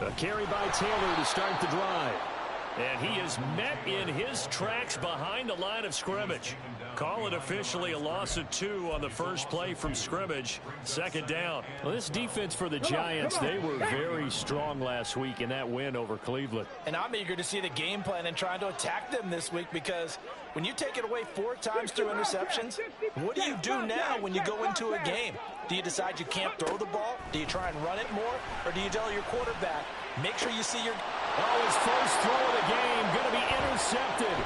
A carry by Taylor to start the drive. And he is met in his tracks behind the line of scrimmage. Call it officially a loss of 2 on the first play from scrimmage. Second down. Well, this defense for the Giants, they were very strong last week in that win over Cleveland. And I'm eager to see the game plan and trying to attack them this week, because when you take it away 4 times through interceptions, what do you do now when you go into a game? Do you decide you can't throw the ball? Do you try and run it more? Or do you tell your quarterback, make sure you see your... Oh, his first throw of the game going to be intercepted.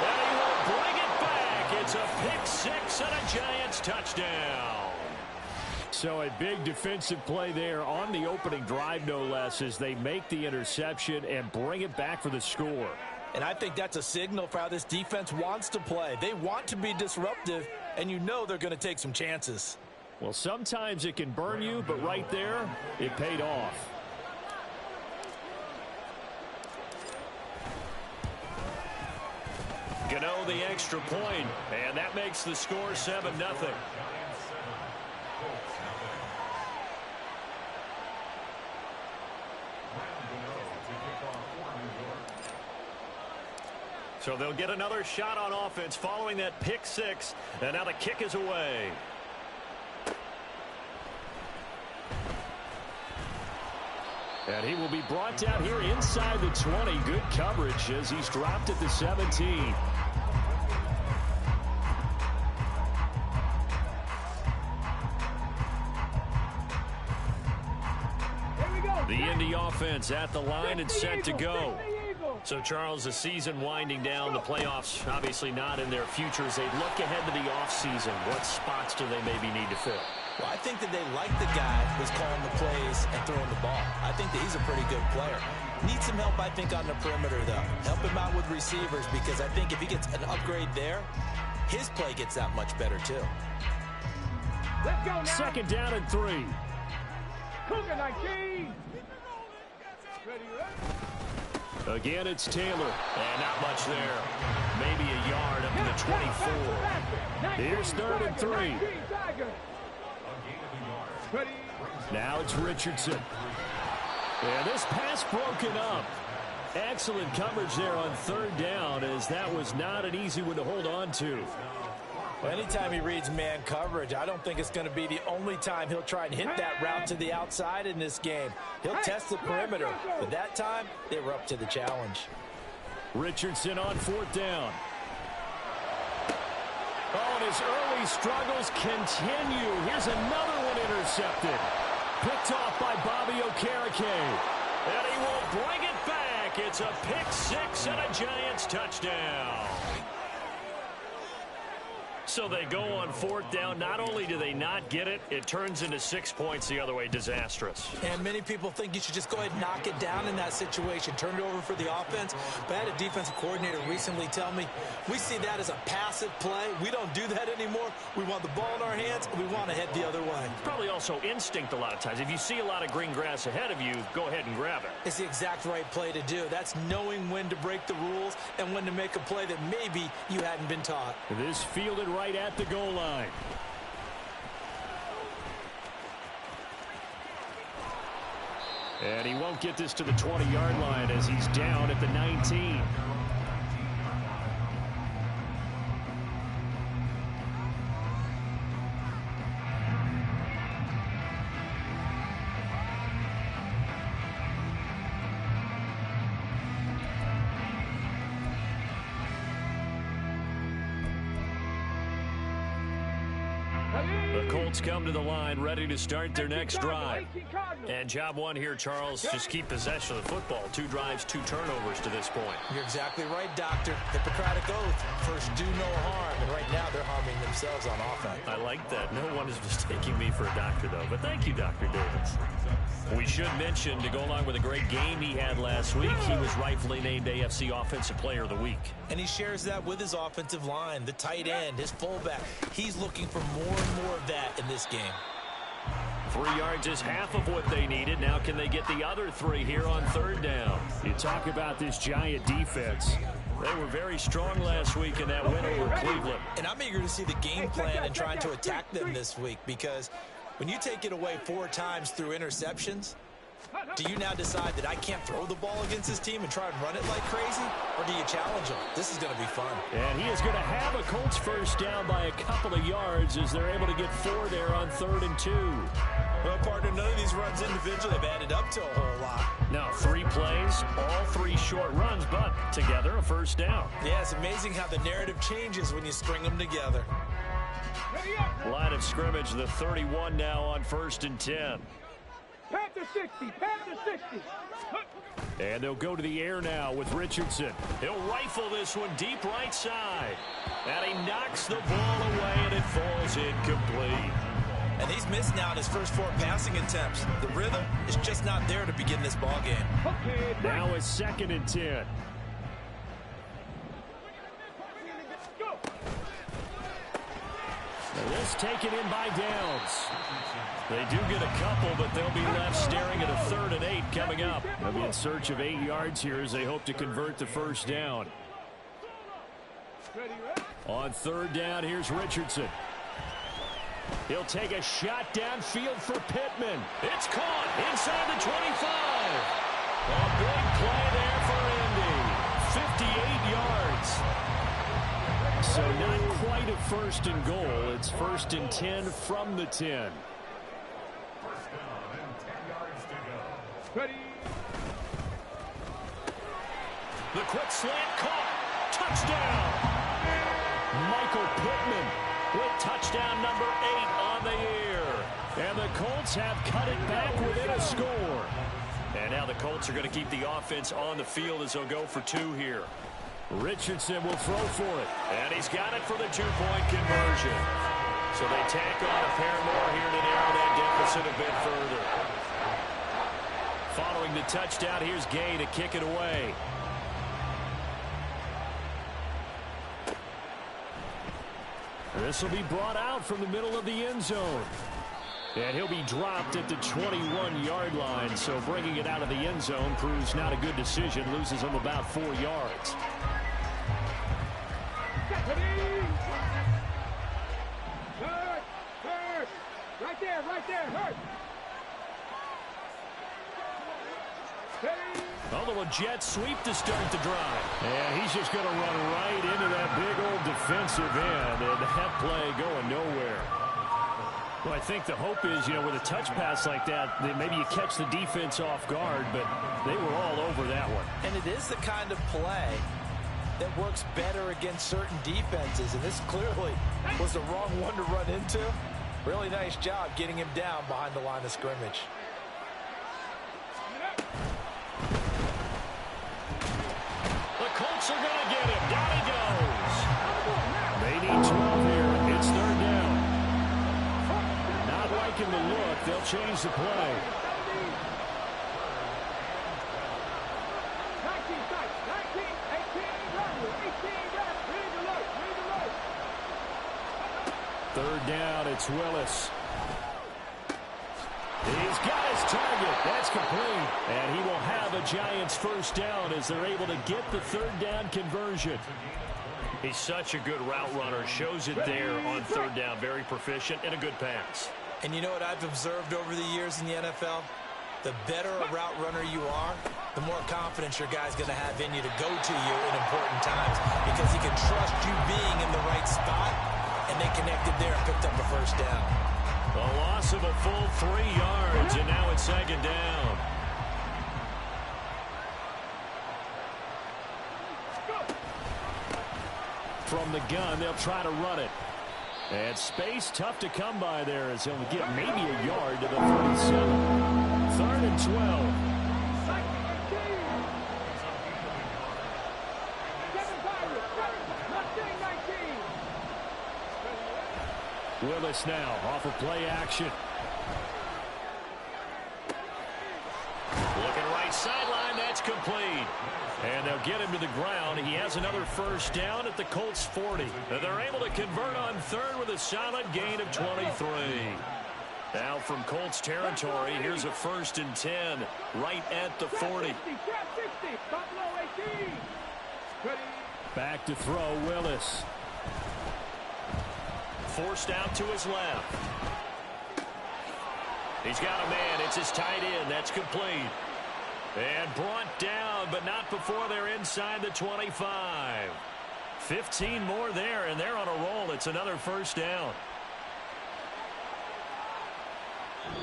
And he will bring it back. It's a pick 6 and a Giants touchdown. So a big defensive play there on the opening drive, no less, as they make the interception and bring it back for the score. And I think that's a signal for how this defense wants to play. They want to be disruptive, and you know they're going to take some chances. Well, sometimes it can burn you, but right there, it paid off. Gano the extra point, and that makes the score 7-0. So they'll get another shot on offense following that pick 6, and now the kick is away. And he will be brought down here inside the 20. Good coverage as he's dropped at the 17. The Indy offense at the line and set to go. So, Charles, the season winding down, the playoffs obviously not in their future. As they look ahead to the offseason, what spots do they maybe need to fill? Well, I think that they like the guy who's calling the plays and throwing the ball. I think that he's a pretty good player. Needs some help, I think, on the perimeter, though. Help him out with receivers, because I think if he gets an upgrade there, his play gets that much better, too. Let's go now. Second down and 3. Cougar 19. Again, it's Taylor. And not much there. Maybe a yard up to the 24. Here's 3rd and 3. Now it's Richardson. And this pass broken up. Excellent coverage there on 3rd down, as that was not an easy one to hold on to. Well, anytime he reads man coverage, I don't think it's going to be the only time he'll try and hit that route to the outside in this game. He'll test the perimeter, but that time they were up to the challenge. Richardson on 4th down. Oh, and his early struggles continue. Here's another one intercepted. Picked off by Bobby Okereke. And he will bring it back. It's a pick 6 and a Giants touchdown. So they go on 4th down. Not only do they not get it, it turns into 6 points the other way. Disastrous. And many people think you should just go ahead and knock it down in that situation. Turn it over for the offense. But I had a defensive coordinator recently tell me, we see that as a passive play. We don't do that anymore. We want the ball in our hands, and we want to head the other way. It's probably also instinct a lot of times. If you see a lot of green grass ahead of you, go ahead and grab it. It's the exact right play to do. That's knowing when to break the rules and when to make a play that maybe you hadn't been taught. This fielded right at the goal line. And he won't get this to the 20-yard line as he's down at the 19. The Colts come to the line, ready to start their next drive. And job one here, Charles, just keep possession of the football. 2 drives, 2 turnovers to this point. You're exactly right, Doctor. Hippocratic oath. First, do no harm. And right now, they're harming themselves on offense. I like that. No one is mistaking me for a doctor, though. But thank you, Dr. Davis. We should mention, to go along with a great game he had last week, he was rightfully named AFC Offensive Player of the Week. And he shares that with his offensive line, the tight end, his fullback. He's looking for more and more of that in this game. 3 yards is half of what they needed. Now can they get the other 3 here on 3rd down? You talk about this Giant defense. They were very strong last week in that win over Cleveland. And I'm eager to see the game plan and trying to attack them this week, because When you take it away 4 times through interceptions, do you now decide that I can't throw the ball against this team and try and run it like crazy? Or do you challenge them? This is going to be fun. And he is going to have a Colts first down by a couple of yards as they're able to get 4 there on 3rd and 2. Well, partner, none of these runs individually have added up to a whole lot. Now 3 plays, all 3 short runs, but together a first down. Yeah, it's amazing how the narrative changes when you string them together. Line of scrimmage, the 31 now on 1st and 10. Panther 60, Panther 60. And they'll go to the air now with Richardson. He'll rifle this one deep right side. And he knocks the ball away, and it falls incomplete. And he's missed now in his first 4 passing attempts. The rhythm is just not there to begin this ball game. Okay, now it's 2nd and 10. go. This taken in by Downs. They do get a couple, but they'll be left staring at a 3rd and 8 coming up. They'll be in search of 8 yards here as they hope to convert the first down. On 3rd down, here's Richardson. He'll take a shot downfield for Pittman. It's caught inside the 25. A big play there for Indy. 58 yards. So not quite a 1st and goal. It's 1st and 10 from the 10. Ready. The quick slant caught. Touchdown. Michael Pittman with touchdown number 8 on the year. And the Colts have cut it back within a score. And now the Colts are going to keep the offense on the field as they'll go for 2 here. Richardson will throw for it. And he's got it for the 2-point conversion. So they tack on a pair more here to narrow that deficit a bit further. Following the touchdown, here's Gay to kick it away. This will be brought out from the middle of the end zone. And he'll be dropped at the 21-yard line, so bringing it out of the end zone proves not a good decision. Loses him about 4 yards. Hurt. Right there, hurt. A little jet sweep to start the drive. And he's just going to run right into that big old defensive end, and that play going nowhere. Well, I think the hope is, with a touch pass like that, that maybe you catch the defense off guard, but they were all over that one. And it is the kind of play that works better against certain defenses, and this clearly was the wrong one to run into. Really nice job getting him down behind the line of scrimmage. The Colts are going to get him. Down he goes. They need 12 here. It's 3rd down. Not liking the look. They'll change the play. 3rd down, it's Willis. He's got his target. That's complete. And he will have a Giants first down as they're able to get the 3rd down conversion. He's such a good route runner. Shows it there on 3rd down. Very proficient and a good pass. And you know what I've observed over the years in the NFL? The better a route runner you are, the more confidence your guy's going to have in you to go to you in important times because he can trust you being in the right spot, and they connected there and picked up a first down. A loss of a full 3 yards, and now it's 2nd down. From the gun, they'll try to run it. And space tough to come by there as he'll get maybe a yard to the 37. 3rd and 12. Willis now off of play action. Looking right sideline, that's complete. And they'll get him to the ground. He has another first down at the Colts 40. And they're able to convert on 3rd with a solid gain of 23. Now from Colts territory, here's a 1st and 10 right at the 40. Back to throw, Willis. Forced out to his left. He's got a man. It's his tight end. That's complete. And brought down, but not before they're inside the 25. 15 more there, and they're on a roll. It's another first down.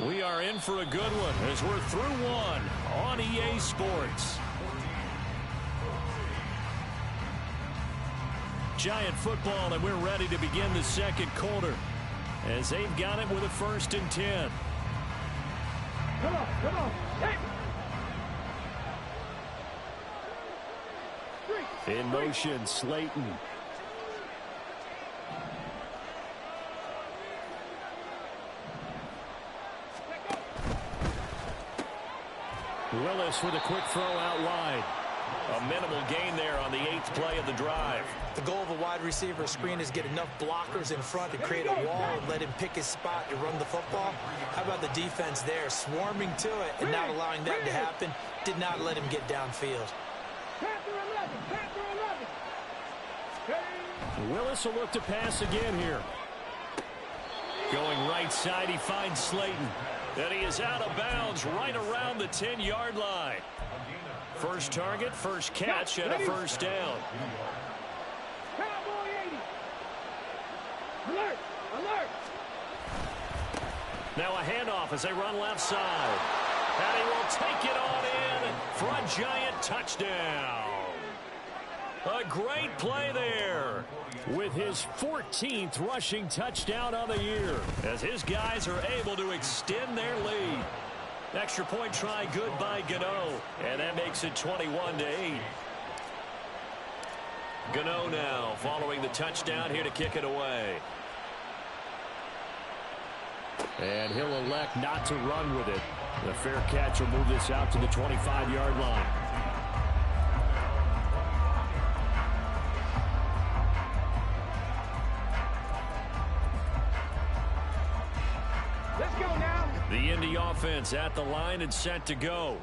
We are in for a good one as we're through one on EA Sports. Giant football, and we're ready to begin the second quarter as they've got it with a 1st and 10. Come on, come on. Hey. In motion, Slayton. Willis with a quick throw out wide. A minimal gain there on the 8th play of the drive. The goal of a wide receiver screen is get enough blockers in front to create a wall and let him pick his spot to run the football. How about the defense there, swarming to it and not allowing that to happen? Did not let him get downfield. Panther 11. Willis will look to pass again here. Going right side, he finds Slayton. And he is out of bounds right around the 10-yard line. First target, first catch, and a first down. Cowboy 80. Alert, alert. Now a handoff as they run left side. And he will take it on in for a giant touchdown. A great play there with his 14th rushing touchdown on the year as his guys are able to extend their lead. Extra point try good by Gano, and that makes it 21-8. Gano now following the touchdown here to kick it away. And he'll elect not to run with it. The fair catch will move this out to the 25-yard line. The Indy offense at the line and set to go.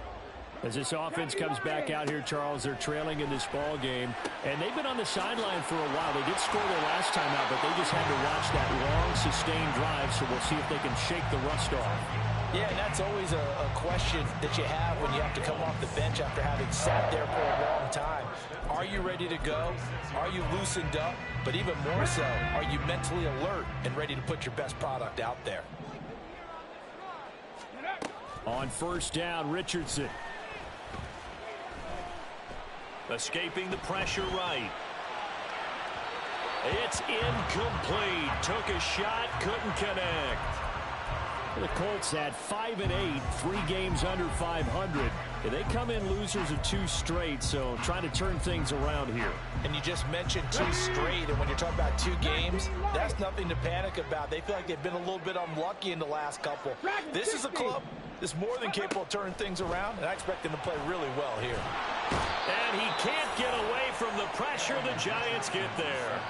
As this offense comes back out here, Charles, they're trailing in this ball game, and they've been on the sideline for a while. They did score their last time out, but they just had to watch that long, sustained drive, so we'll see if they can shake the rust off. Yeah, and that's always a question that you have when you have to come off the bench after having sat there for a long time. Are you ready to go? Are you loosened up? But even more so, are you mentally alert and ready to put your best product out there? On first down, Richardson. Escaping the pressure right. It's incomplete. Took a shot, couldn't connect. The Colts had 5 and 8, 3 games under 500. They come in losers of 2 straight, so trying to turn things around here. And you just mentioned 2 straight, and when you're talking about 2 games, that's nothing to panic about. They feel like they've been a little bit unlucky in the last couple. This is a club that's more than capable of turning things around, and I expect them to play really well here. And he can't get away from the pressure. The Giants get there.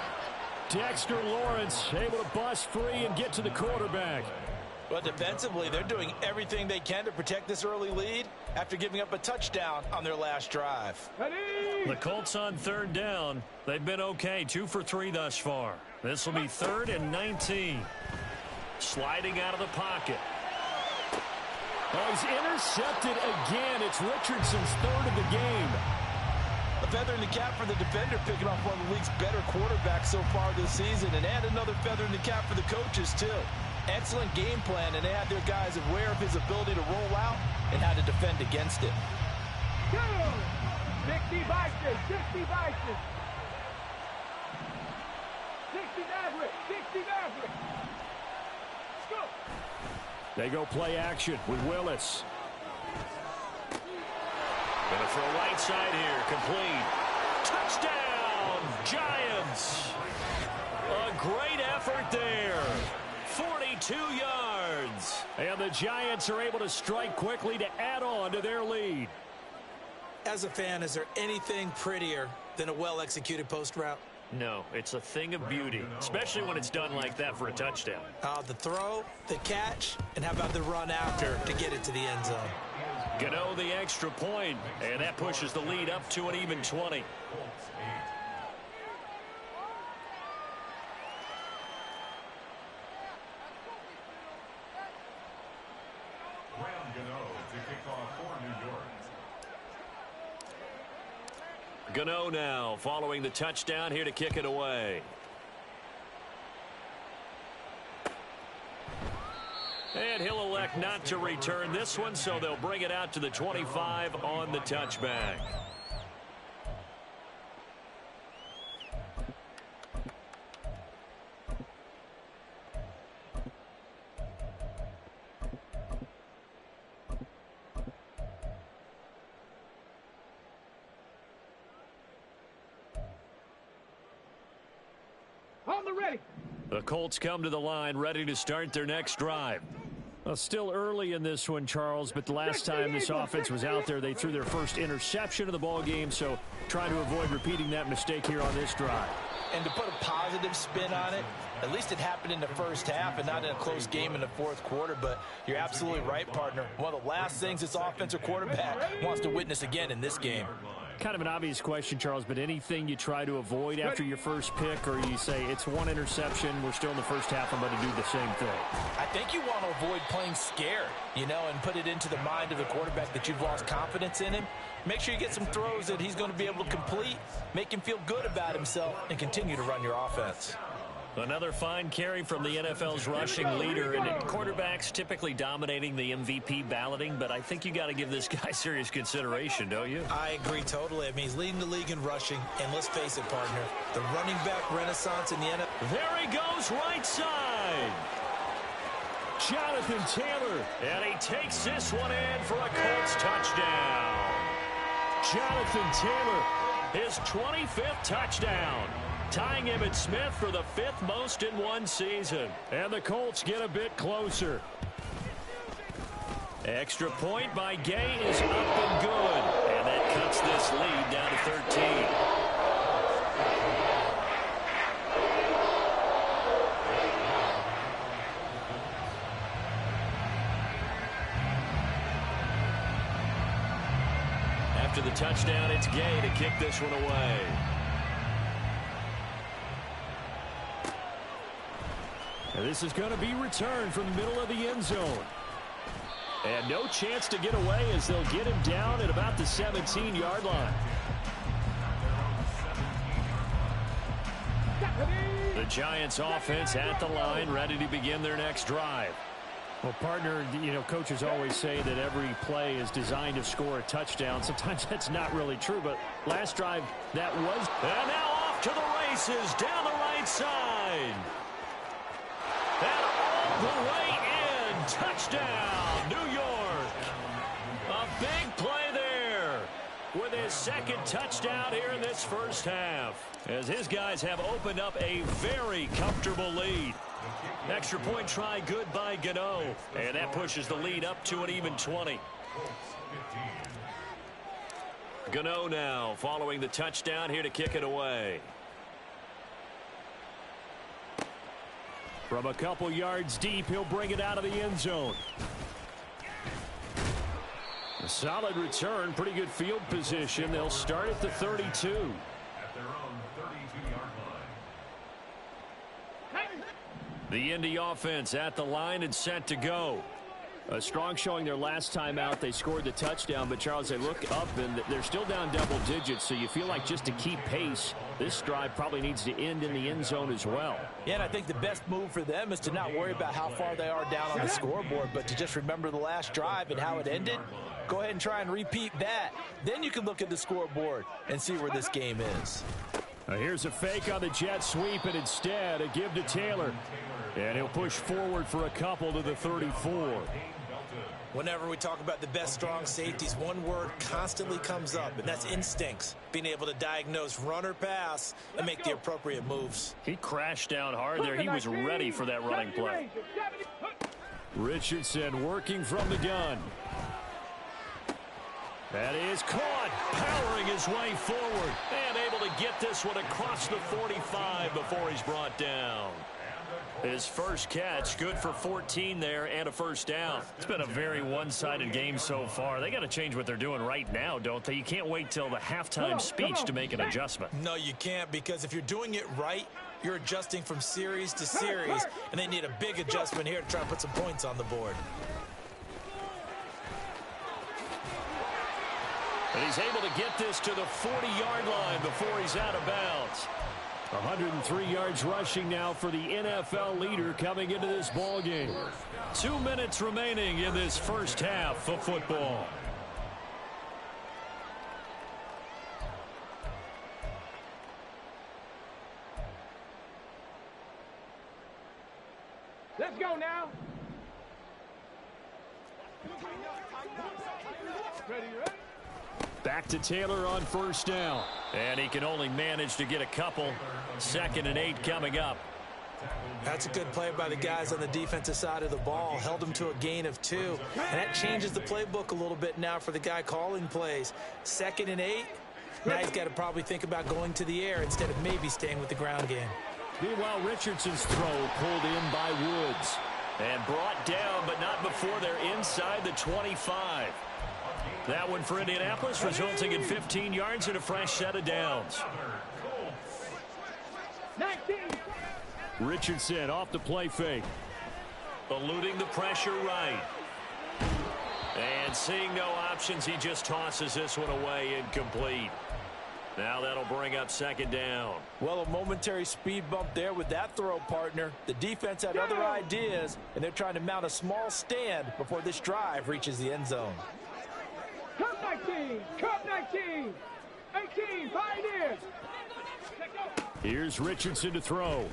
Dexter Lawrence able to bust free and get to the quarterback. But defensively, they're doing everything they can to protect this early lead after giving up a touchdown on their last drive. The Colts on third down. They've been okay, 2 for 3 thus far. This will be 3rd and 19. Sliding out of the pocket. Oh, he's intercepted again. It's Richardson's 3rd of the game. A feather in the cap for the defender, picking off one of the league's better quarterbacks so far this season, and add another feather in the cap for the coaches, too. Excellent game plan, and they had their guys aware of his ability to roll out and how to defend against it. 60 Vikings, 60 Vikings. 60 Maverick, 60 Maverick. Go. They go play action with Willis. Gonna throw right side here, complete. Touchdown, Giants. A great effort there. 42 yards. And the Giants are able to strike quickly to add on to their lead. As a fan, is there anything prettier than a well-executed post route? No, it's a thing of beauty, especially when it's done like that for a touchdown. The throw, the catch, and how about the run after to get it to the end zone? Gano the extra point, and that pushes the lead up to an even 20. Gano now following the touchdown here to kick it away. And he'll elect not to return this one, so they'll bring it out to the 25 on the touchback. On the ready. The Colts come to the line, ready to start their next drive. Well, still early in this one, Charles, but the last time this offense was out there, they threw their first interception of the ball game, so trying to avoid repeating that mistake here on this drive. And to put a positive spin on it, at least it happened in the first half and not in a close game in the fourth quarter, but you're absolutely right, partner. One of the last things this offensive quarterback wants to witness again in this game. Kind of an obvious question, Charles, but anything you try to avoid after your first pick, or you say it's one interception, we're still in the first half, I'm going to do the same thing? I think you want to avoid playing scared, and put it into the mind of the quarterback that you've lost confidence in him. Make sure you get some throws that he's going to be able to complete, make him feel good about himself, and continue to run your offense. Another fine carry from the NFL's rushing leader, and quarterbacks typically dominating the MVP balloting, but I think you got to give this guy serious consideration, don't you? I agree totally. I mean, he's leading the league in rushing, and let's face it, partner, the running back renaissance in the NFL. There he goes, right side. Jonathan Taylor, and he takes this one in for a Colts touchdown. Jonathan Taylor, his 25th touchdown, tying Emmitt Smith for the 5th most in one season. And the Colts get a bit closer. Extra point by Gay is up and good. And that cuts this lead down to 13. After the touchdown, it's Gay to kick this one away. This is going to be returned from the middle of the end zone. And no chance to get away as they'll get him down at about the 17-yard line. The Giants offense at the line, ready to begin their next drive. Well, partner, coaches always say that every play is designed to score a touchdown. Sometimes that's not really true, but last drive that was. And now off to the races down the right side. And all the way in. Touchdown, New York. A big play there with his second touchdown here in this first half, as his guys have opened up a very comfortable lead. Extra point try good by Gano, and that pushes the lead up to an even 20. Gano now following the touchdown here to kick it away. From a couple yards deep, he'll bring it out of the end zone. A solid return, pretty good field position. They'll start at the 32. At their own 32-yard line. The Indy offense at the line and set to go. A strong showing their last time out. They scored the touchdown, but Charles, they look up and they're still down double digits, so you feel like just to keep pace, this drive probably needs to end in the end zone as well. Yeah, and I think the best move for them is to not worry about how far they are down on the scoreboard, but to just remember the last drive and how it ended. Go ahead and try and repeat that. Then you can look at the scoreboard and see where this game is. Here's a fake on the jet sweep, and instead a give to Taylor. And he'll push forward for a couple to the 34. Whenever we talk about the best strong safeties, one word constantly comes up, and that's instincts. Being able to diagnose run or pass and make the appropriate moves. He crashed down hard there. He was ready for that running play. Richardson working from the gun. That is caught, powering his way forward, and able to get this one across the 45 before he's brought down. His first catch, good for 14 there and a first down. It's been a very one-sided game so far. They got to change what they're doing right now, don't they? You can't wait till the halftime speech to make an adjustment. No, you can't, because if you're doing it right, you're adjusting from series to series, and they need a big adjustment here to try and put some points on the board. And he's able to get this to the 40-yard line before he's out of bounds. 103 yards rushing now for the NFL leader coming into this ball game. 2 minutes remaining in this first half of football. Let's go now. Ready, ready? Back to Taylor on first down. And he can only manage to get a couple. 2nd and 8 coming up. That's a good play by the guys on the defensive side of the ball. Held him to a gain of 2. And that changes the playbook a little bit now for the guy calling plays. 2nd and 8. Now he's got to probably think about going to the air instead of maybe staying with the ground game. Meanwhile, Richardson's throw pulled in by Woods. And brought down, but not before they're inside the 25. That one for Indianapolis, resulting in 15 yards and a fresh set of downs. 19. Richardson off the play fake. Eluding the pressure right. And seeing no options, he just tosses this one away incomplete. Now that'll bring up 2nd down. Well, a momentary speed bump there with that throw, partner. The defense had other ideas, and they're trying to mount a small stand before this drive reaches the end zone. Cup 19. Cup 19. 18. Pioneers. Here's Richardson to throw.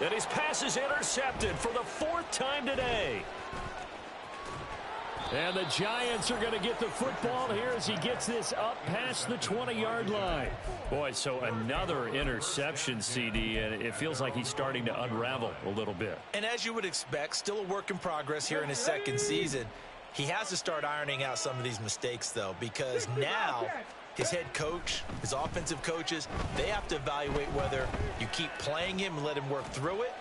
And his pass is intercepted for the 4th time today. And the Giants are going to get the football here as he gets this up past the 20-yard line. Boy, so another interception, CD, and it feels like he's starting to unravel a little bit. And as you would expect, still a work in progress here in his 2nd season. He has to start ironing out some of these mistakes, though, because now his head coach, his offensive coaches, they have to evaluate whether you keep playing him and let him work through it,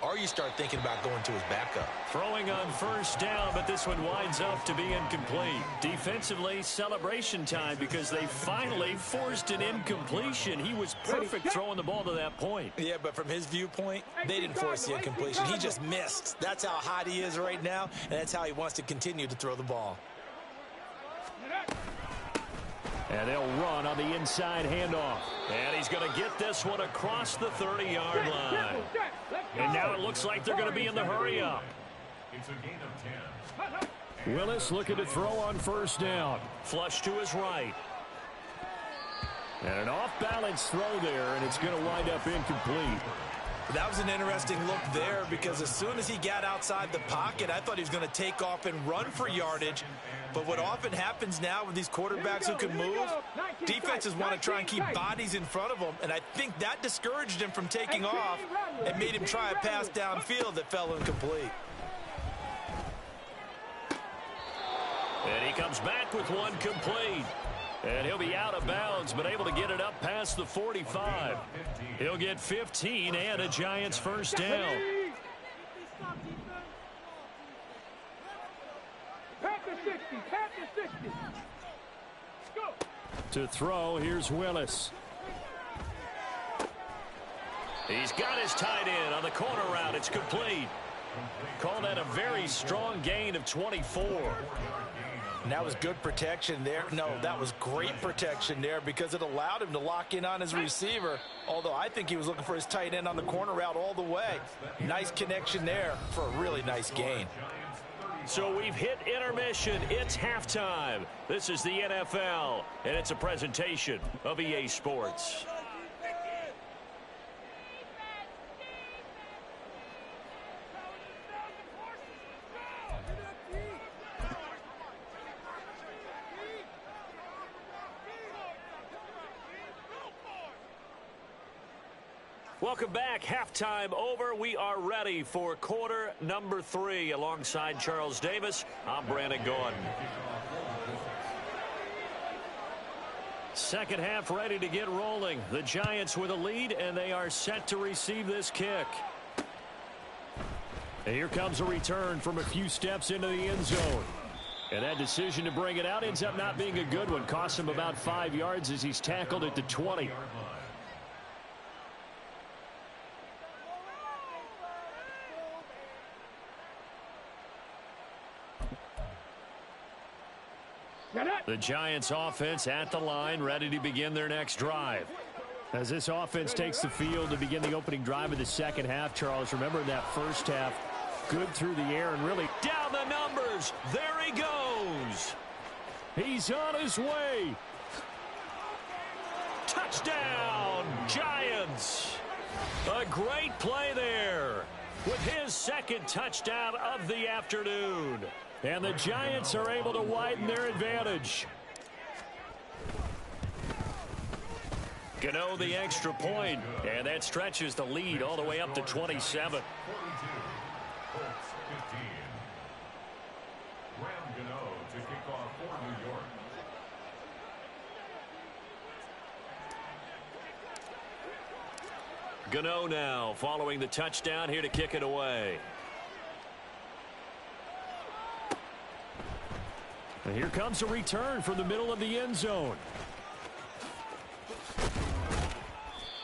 or you start thinking about going to his backup. Throwing on first down, but this one winds up to be incomplete. Defensively, celebration time because they finally forced an incompletion. He was perfect throwing the ball to that point. Yeah, but from his viewpoint, they didn't force the incompletion. He just missed. That's how hot he is right now, and that's how he wants to continue to throw the ball. And they'll run on the inside handoff. And he's going to get this one across the 30-yard line. And now it looks like they're going to be in the hurry-up. It's a gain of 10. Willis looking to throw on first down. Flush to his right. And an off-balance throw there, and it's going to wind up incomplete. That was an interesting look there because as soon as he got outside the pocket, I thought he was going to take off and run for yardage. But what often happens now with these quarterbacks who can move, defenses want to try and keep bodies in front of them, and I think that discouraged him from taking off and made him try a pass downfield that fell incomplete. And he comes back with one complete. And he'll be out of bounds, but able to get it up past the 45. He'll get 15 and a Giants first down. Panther 60. Panther 60. Go. To throw, here's Willis. He's got his tight end on the corner route. It's complete. Call that a very strong gain of 24. And that was good protection there. No, that was great protection there because it allowed him to lock in on his receiver, although I think he was looking for his tight end on the corner route all the way. Nice connection there for a really nice gain. So we've hit intermission. It's halftime. This is the NFL, and it's a presentation of EA Sports. Welcome back. Halftime over. We are ready for quarter number 3. Alongside Charles Davis, I'm Brandon Gordon. Second half ready to get rolling. The Giants with a lead, and they are set to receive this kick. And here comes a return from a few steps into the end zone. And that decision to bring it out ends up not being a good one. Costs him about 5 yards as he's tackled at the 20. The Giants offense at the line, ready to begin their next drive. As this offense takes the field to begin the opening drive of the second half, Charles, remember in that first half, good through the air and really down the numbers. There he goes. He's on his way. Touchdown, Giants. A great play there with his second touchdown of the afternoon. And the Giants are able to widen their advantage. Gano the extra point, and that stretches the lead all the way up to 27. 42. Colts 15. Graham Gano to kick off for New York. Gano now following the touchdown here to kick it away. And here comes a return from the middle of the end zone.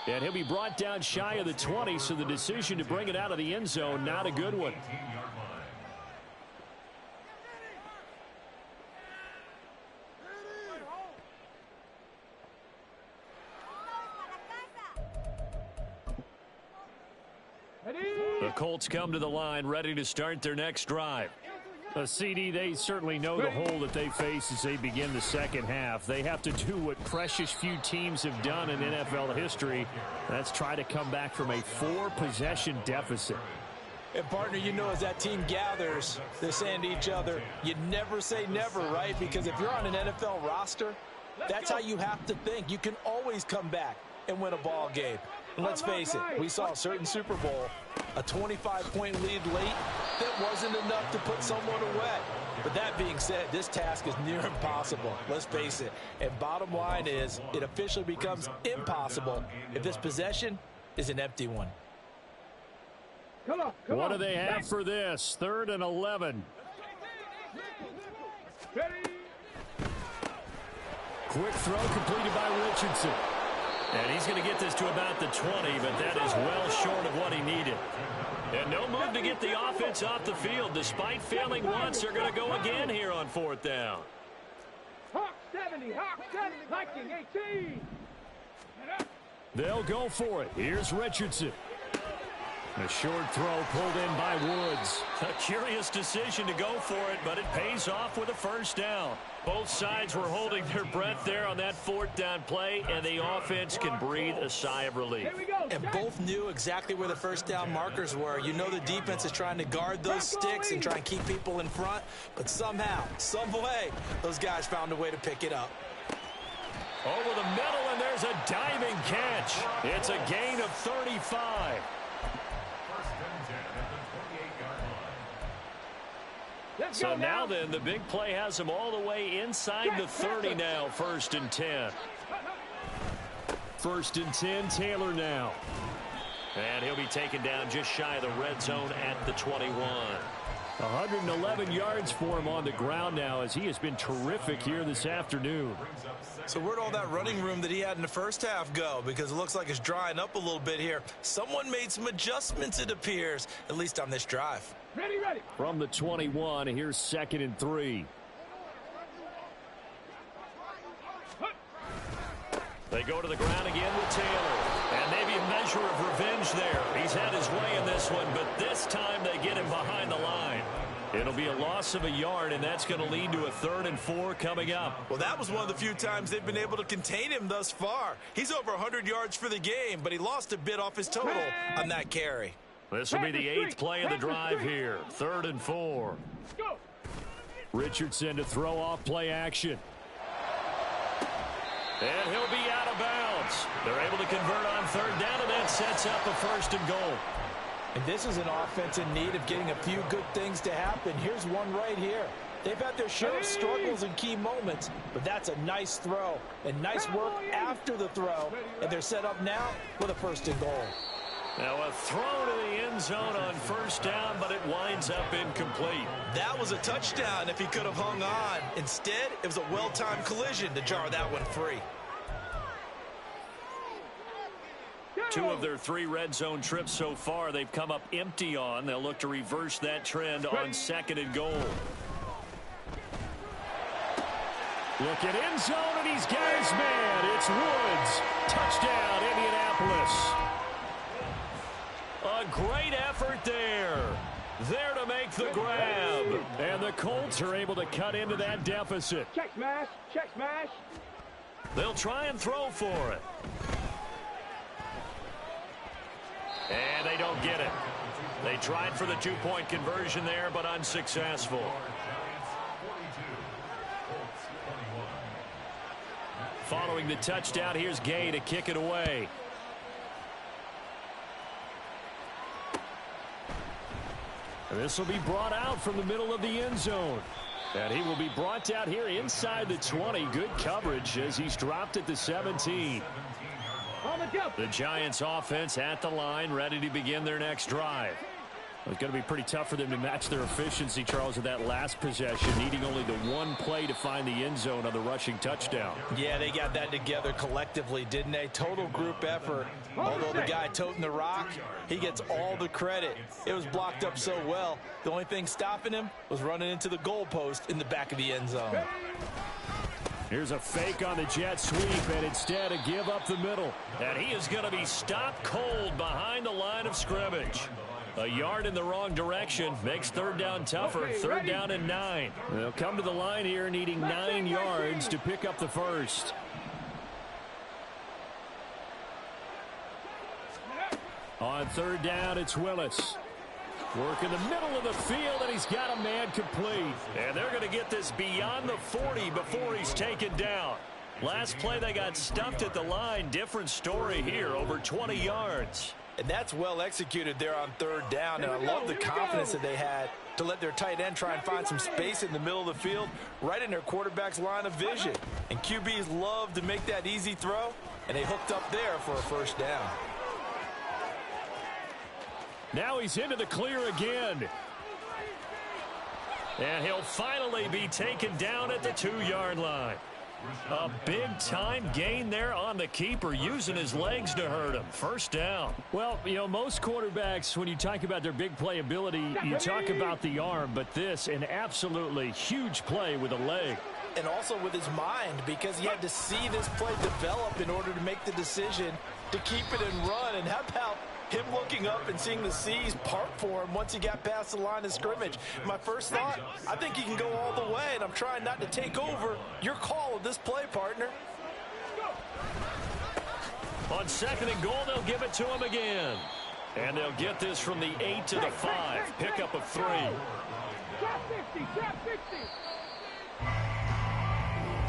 And he'll be brought down shy of the 20, so the decision to bring it out of the end zone, not a good one. The Colts come to the line, ready to start their next drive. A CD, they certainly know the hole that they face as they begin the second half. They have to do what precious few teams have done in NFL history. That's try to come back from a 4-possession deficit. And, partner, you know, as that team gathers, they're saying to each other, you never say never, right? Because if you're on an NFL roster, that's how you have to think. You can always come back and win a ball game. And let's face it, we saw a certain Super Bowl, a 25-point lead late, that wasn't enough to put someone away. But that being said, this task is near impossible. Let's face it. And bottom line is, it officially becomes impossible if this possession is an empty one. What do they have for this? 3rd and 11. Quick throw completed by Richardson. And he's going to get this to about the 20, but that is well short of what he needed. And no move to get the offense off the field. Despite failing once, they're going to go again here on 4th down. Hawk 70, Hawk 70, Viking 18. They'll go for it. Here's Richardson. A short throw pulled in by Woods. A curious decision to go for it, but it pays off with a first down. Both sides were holding their breath there on that 4th down play, and the offense can breathe a sigh of relief. And both knew exactly where the first down markers were. You know the defense is trying to guard those sticks and try and keep people in front, but somehow, some way, those guys found a way to pick it up. Over the middle, and there's a diving catch. It's a gain of 35. So now then, the big play has him all the way inside the 30 now, 1st and 10. 1st and 10, Taylor now. And he'll be taken down just shy of the red zone at the 21. 111 yards for him on the ground now, as he has been terrific here this afternoon. So where'd all that running room that he had in the first half go? Because it looks like it's drying up a little bit here. Someone made some adjustments, it appears, at least on this drive. Ready. From the 21, here's 2nd and 3. They go to the ground again with Taylor. And maybe a measure of revenge there. He's had his way in this one, but this time they get him behind the line. It'll be a loss of a yard, and that's going to lead to a 3rd and 4 coming up. Well, that was one of the few times they've been able to contain him thus far. He's over 100 yards for the game, but he lost a bit off his total on that carry. This will be the 8th play of the drive here. 3rd and 4. Richardson to throw off play action. And he'll be out of bounds. They're able to convert on 3rd down, and that sets up a 1st and goal. And this is an offense in need of getting a few good things to happen. Here's one right here. They've had their share of struggles in key moments, but that's a nice throw and nice work after the throw. And they're set up now with a 1st and goal. Now a throw to the end zone on 1st down, but it winds up incomplete. That was a touchdown if he could have hung on. Instead, it was a well-timed collision to jar that one free. 2 of their 3 red zone trips so far, they've come up empty on. They'll look to reverse that trend on 2nd and goal. Looking end zone, and he's got his man. It's Woods. Touchdown, Indianapolis. A great effort there. There to make the grab. And the Colts are able to cut into that deficit. Check smash. Check smash. They'll try and throw for it. And they don't get it. They tried for the two-point conversion there, but unsuccessful. Following the touchdown, here's Gay to kick it away. And this will be brought out from the middle of the end zone. And he will be brought out here inside the 20. Good coverage as he's dropped at the 17. The Giants offense at the line, ready to begin their next drive. It's going to be pretty tough for them to match their efficiency, Charles, with that last possession, needing only the one play to find the end zone on the rushing touchdown. Yeah, they got that together collectively, didn't they? Total group effort. Although the guy toting the rock, he gets all the credit. It was blocked up so well. The only thing stopping him was running into the goalpost in the back of the end zone. Here's a fake on the jet sweep, and instead a give up the middle. And he is going to be stopped cold behind the line of scrimmage. A yard in the wrong direction makes third down tougher. Third down and 9. They'll come to the line here needing 9 yards to pick up the first. On third down, it's Willis. Work in the middle of the field, and he's got a man complete. And they're going to get this beyond the 40 before he's taken down. Last play, they got stumped at the line. Different story here, over 20 yards. And that's well executed there on third down. And I love the confidence that they had to let their tight end try and find some space in the middle of the field, right in their quarterback's line of vision. And QBs love to make that easy throw, and they hooked up there for a first down. Now he's into the clear again. And he'll finally be taken down at the 2-yard line. A big-time gain there on the keeper, using his legs to hurt him. First down. Well, you know, most quarterbacks, when you talk about their big playability, you talk about the arm. But this, an absolutely huge play with a leg. And also with his mind, because he had to see this play develop in order to make the decision to keep it and run. And how about him looking up and seeing the seas part for him once he got past the line of scrimmage? My first thought, I think he can go all the way, and I'm trying not to take over your call of this play, partner. On second and goal, they'll give it to him again. And they'll get this from the 8 to the 5. Pickup of 3. Drop 50, drop 50.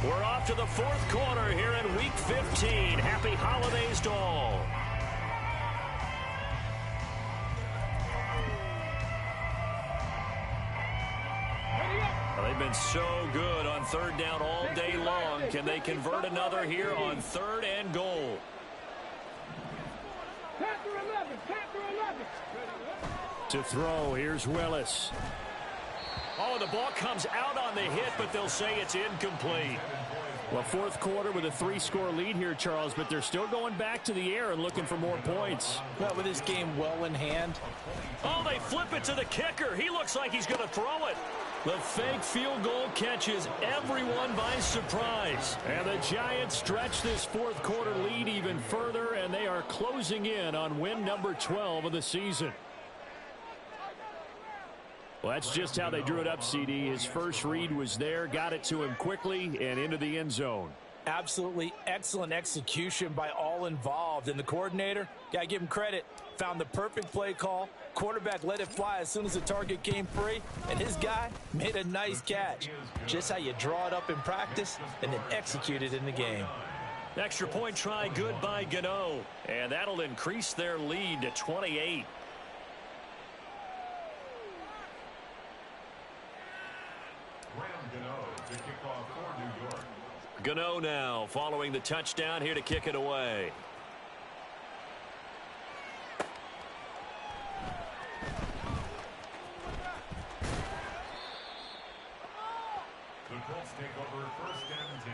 We're off to the fourth quarter here in Week 15. Happy holidays to all. They've been so good on third down all day long. Can they convert another here on third and goal? Panther 11, Panther 11. To throw, here's Willis. Oh, the ball comes out on the hit, but they'll say it's incomplete. Well, fourth quarter with a 3-score lead here, Charles, but they're still going back to the air and looking for more points. Well, with this game well in hand. Oh, they flip it to the kicker. He looks like he's going to throw it. The fake field goal catches everyone by surprise. And the Giants stretch this fourth quarter lead even further, and they are closing in on win number 12 of the season. Well, that's just how they drew it up, CD. His first read was there, got it to him quickly, and into the end zone. Absolutely excellent execution by all involved. And the coordinator, got to give him credit, found the perfect play call. Quarterback let it fly as soon as the target came free, and his guy made a nice catch. Just how you draw it up in practice and then execute it in the game. Extra point try good by Gano, and that'll increase their lead to 28. Gano now following the touchdown here to kick it away. The Colts take over first and 10.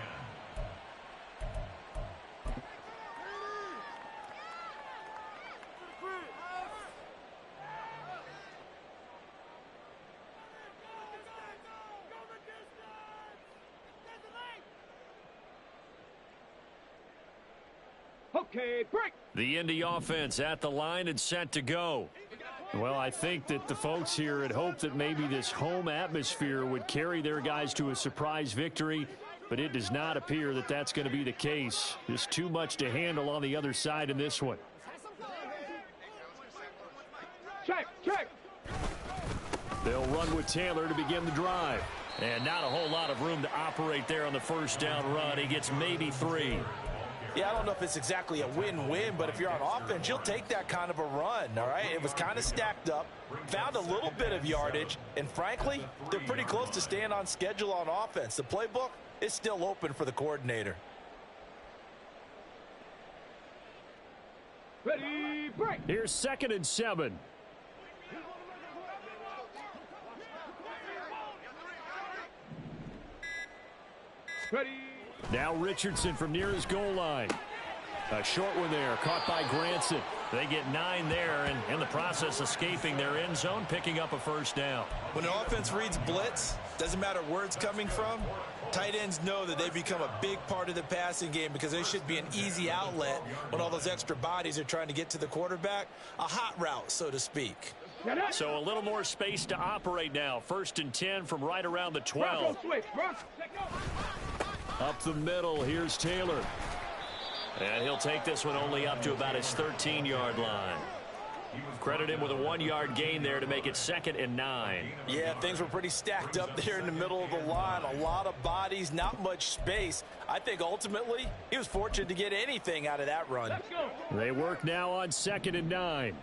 Okay, break. The Indy offense at the line and set to go. Well, I think that the folks here had hoped that maybe this home atmosphere would carry their guys to a surprise victory, but it does not appear that that's going to be the case. There's too much to handle on the other side in this one. Check, check. They'll run with Taylor to begin the drive. And not a whole lot of room to operate there on the first down run. He gets maybe 3. Yeah, I don't know if it's exactly a win-win, but if you're on offense, you'll take that kind of a run, all right? It was kind of stacked up, found a little bit of yardage, and frankly, they're pretty close to staying on schedule on offense. The playbook is still open for the coordinator. Ready, break. Here's 2nd and 7. Ready. Now Richardson from near his goal line. A short one there, caught by Granson. They get 9 there, and in the process escaping their end zone, picking up a first down. When the offense reads blitz, doesn't matter where it's coming from, tight ends know that they've become a big part of the passing game because they should be an easy outlet when all those extra bodies are trying to get to the quarterback. A hot route, so to speak. So a little more space to operate now. 1st and 10 from right around the 12. Up the middle, here's Taylor. And he'll take this one only up to about his 13-yard line. Credit him with a 1-yard gain there to make it 2nd and 9. Yeah, things were pretty stacked up there in the middle of the line. A lot of bodies, not much space. I think ultimately he was fortunate to get anything out of that run. They work now on 2nd and 9.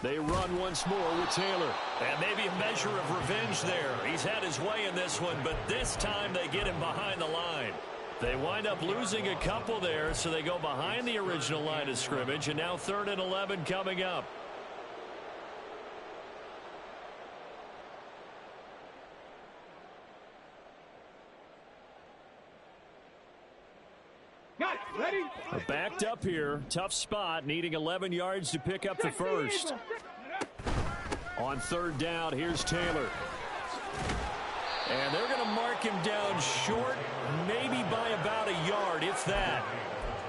They run once more with Taylor. And maybe a measure of revenge there. He's had his way in this one, but this time they get him behind the line. They wind up losing a couple there, so they go behind the original line of scrimmage, and now 3rd and 11 coming up. Got it. Ready. Backed up here. Tough spot. Needing 11 yards to pick up the first. On 3rd down, here's Taylor. And they're going to mark him down short, maybe by about a yard, if that.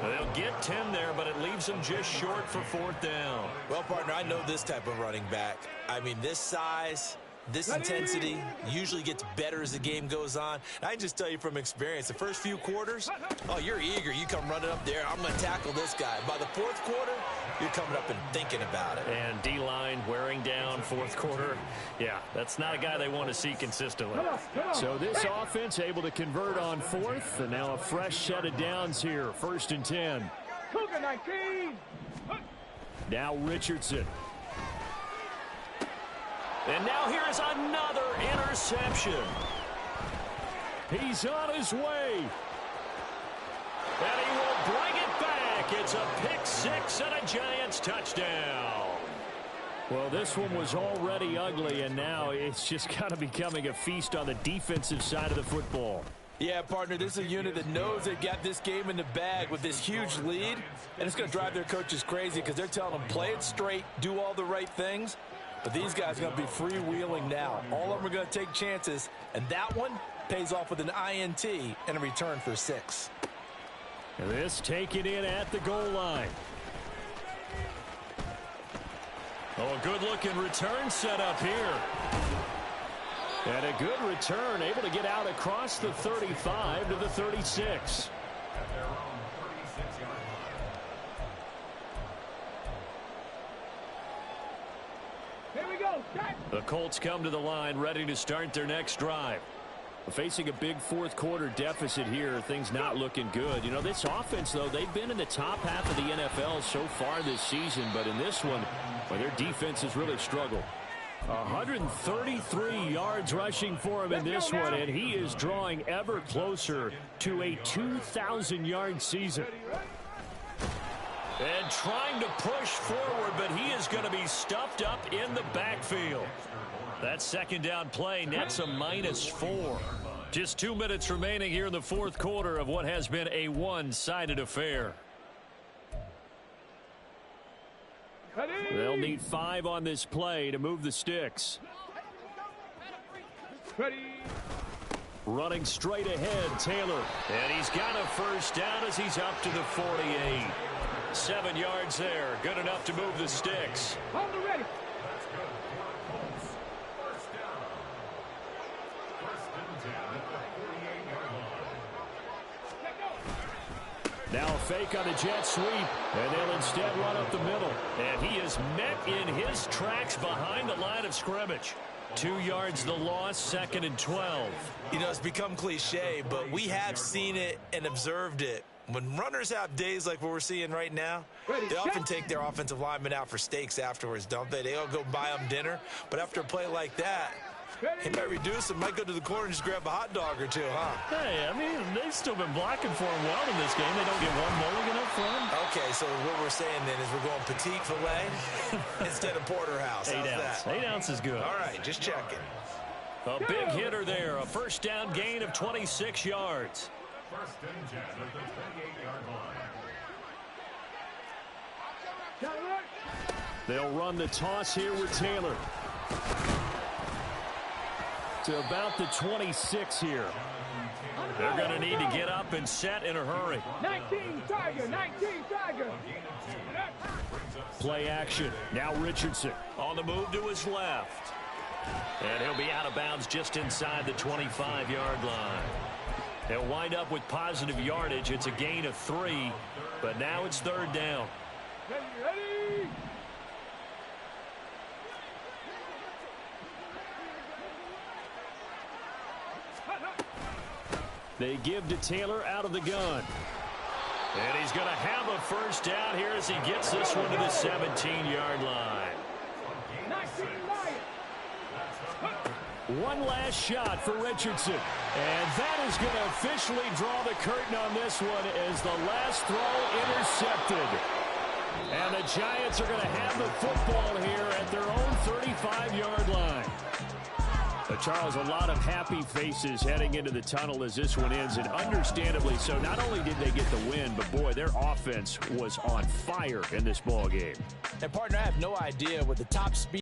They'll get 10 there, but it leaves them just short for 4th down. Well, partner, I know this type of running back. I mean, this size, this intensity usually gets better as the game goes on. And I can just tell you from experience, the first few quarters, oh, you're eager. You come running up there, I'm going to tackle this guy. By the 4th quarter, you're coming up and thinking about it. And D-line wearing down 4th quarter. Yeah, that's not a guy they want to see consistently. So this offense able to convert on 4th, and now a fresh set of downs here. 1st and 10. Cougar 19. Now Richardson. And now here's another interception. He's on his way. And he will bring it back. It's a pick 6 and a Giants touchdown. Well, this one was already ugly, and now it's just kind of becoming a feast on the defensive side of the football. Yeah, partner, this is a unit that knows they got this game in the bag with this huge lead, and it's going to drive their coaches crazy because they're telling them play it straight, do all the right things. But these guys are going to be freewheeling now. All of them are going to take chances, and that one pays off with an INT and a return for 6. And this taken in at the goal line. Oh, a good-looking return set up here. And a good return, able to get out across the 35 to the 36. Here we go. Start. The Colts come to the line, ready to start their next drive. Facing a big 4th quarter deficit here, things not looking good. You know, this offense, though, they've been in the top half of the NFL so far this season, but in this one, well, their defense has really struggled. 133 yards rushing for him in this one, and he is drawing ever closer to a 2,000-yard season. And trying to push forward, but he is going to be stuffed up in the backfield. That 2nd down play nets a -4. Just 2 minutes remaining here in the 4th quarter of what has been a one-sided affair. They'll need 5 on this play to move the sticks. Ready. Running straight ahead, Taylor. And he's got a first down as he's up to the 48. 7 yards there. Good enough to move the sticks. Hold it ready. That's good. Colts. First down. First and 10 at the 48-yard line. Now a fake on the jet sweep, and they'll instead run up the middle. And he is met in his tracks behind the line of scrimmage. 2 yards the loss, 2nd and 12. You know, it's become cliche, but we have seen it and observed it. When runners have days like what we're seeing right now, they often take their offensive linemen out for steaks afterwards, don't they? They all go buy them dinner. But after a play like that, he might reduce it, might go to the corner and just grab a hot dog or two, huh? Hey, I mean, they've still been blocking for him well in this game. They don't get one mulligan up front. Okay, so what we're saying then is we're going petite filet instead of porterhouse. How's 8 ounce. that? 8 ounce is good. All right, just checking. A big hitter there. A first down gain of 26 yards. First and 10 at the 28-yard line. They'll run the toss here with Taylor. To about the 26 here. They're going to need to get up and set in a hurry. 19 Tiger, 19 Tiger. Play action. Now Richardson on the move to his left. And he'll be out of bounds just inside the 25-yard line. They'll wind up with positive yardage. It's a gain of 3, but now it's 3rd down. Ready. They give to Taylor out of the gun. And he's going to have a first down here as he gets this one to the 17-yard line. 19 Lions. One last shot for Richardson. And that is going to officially draw the curtain on this one as the last throw intercepted. And the Giants are going to have the football here at their own 35-yard line. Charles, a lot of happy faces heading into the tunnel as this one ends, and understandably so. Not only did they get the win, but boy, their offense was on fire in this ball game. And partner, I have no idea what the top speed